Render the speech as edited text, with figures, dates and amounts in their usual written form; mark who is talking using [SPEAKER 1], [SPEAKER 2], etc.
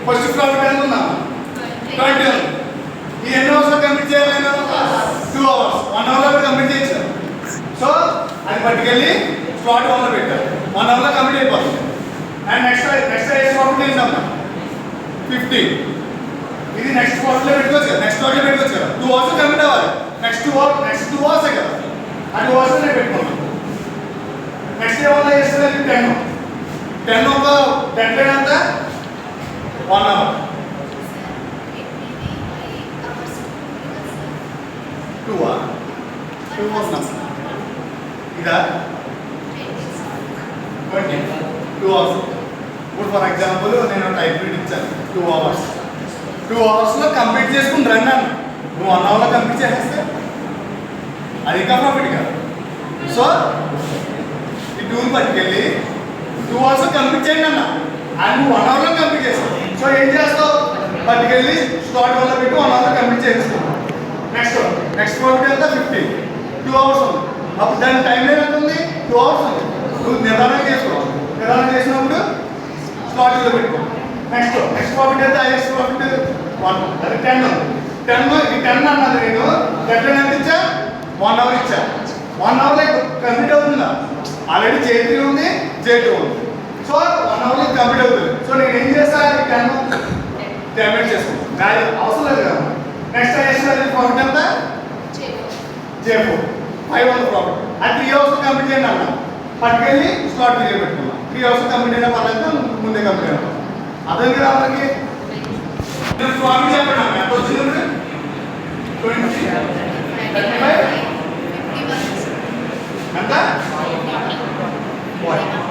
[SPEAKER 1] First profit ఎంత ఉందా 20 ఉంది. ఈ ఎన్ని అవర్స్లో కంప్లీట్ చేయాలి నేను 2 అవర్స్ 1 అవర్లో కంప్లీట్ చేయొచ్చు. సో అది పట్టుకెళ్ళి స్లాట్ 1లో పెట్టారు 1 అవర్లో కంప్లీట్ అయిపోతుంది. అండ్ నెక్స్ట్ ఏజ్ ప్రాఫిట్ ఏంటమ్మా 50. ఇది నెక్స్ట్ స్లాట్లో పెట్టుకోవచ్చు కదా, నెక్స్ట్ స్లాట్లో పెట్టుకోవచ్చు కదా. 2 అవర్స్ కంప్లీట్ అవ్వాలి. నెక్స్ట్ 2 అవర్సే కదా, ఆ 2 అవర్స్ నేను పెట్టుకున్నాను. నెక్స్ట్ ఏ వల్ల చేస్తుంది 10 ఒక డెడ్ లైన్ అంతా 1 అవర్ 2 అవర్స్ ఇదా 2 అవర్స్. ఇప్పుడు ఫర్ ఎగ్జాంపుల్ నేను టైప్ రీడ్ ఇచ్చాను 2 అవర్స్. 2 అవర్స్లో కంప్లీట్ చేసుకుని రండి అన్న. నువ్వు 1 అవర్లో కంప్లీట్ చేసేస్తే అది ఇంకా ప్రాఫిట్ కాదు. సో ఈ టూల్ పట్టుకెళ్ళి 2 అవర్స్ కంప్లీట్ చేయండి అన్న, అండ్ నువ్వు 1 అవర్లో కంప్లీట్ చేస్తావు. సో ఏం చేస్తావు, పట్టుకెళ్ళి స్లాట్ 1లో పెట్టి 1 అవర్లో కంప్లీట్ చేస్తావు. నెక్స్ట్ ప్రాఫిట్ ఎంత 50. 2 అవర్స్ ఉంది. అప్పుడు దాని టైం లైన్ ఎంత ఉంది 2 అవర్స్ ఉంది. నువ్వు నిదానం చేసుకోవాలి. నిదానం చేసినప్పుడు స్లాట్ 2లో పెట్టుకో. నెక్స్ట్ ప్రాఫిట్ ఎంత, హైయెస్ట్ ప్రాఫిట్ 1, అది 10 ఉంది. 10 అన్నది నేను డెడ్ లైన్ ఎంత ఇచ్చా 1 అవర్ ఇచ్చా. 1 అవర్లో కంప్లీట్ అవుతుందా, ఆల్రెడీ J3 ఉంది J2 ఉంది. సో 1 అవర్లో కంప్లీట్ అవుతుంది. సో నేను ఏం చేస్తాను 10 డెబిట్ చేసుకుంటాను, అవసరం లేదు కదా. నెక్స్ట్ హైయెస్ట్ ప్రాఫిట్ ఎంత J4 500 ప్రాఫిట్. అది 3 అవర్స్ కంప్లీట్ చేయండి అన్న, పట్టుకెళ్ళి స్లాట్ 3లో పెట్టుకున్నాం. 3 అవర్స్ కంప్లీట్ అయినా పర్లేదు, ముందే కంప్లీట్ అయినా అదే కదా. అందరికి ప్రాఫిట్ చెప్పండి అన్న, ఎంత వచ్చింది 20 35 ఎంత 40.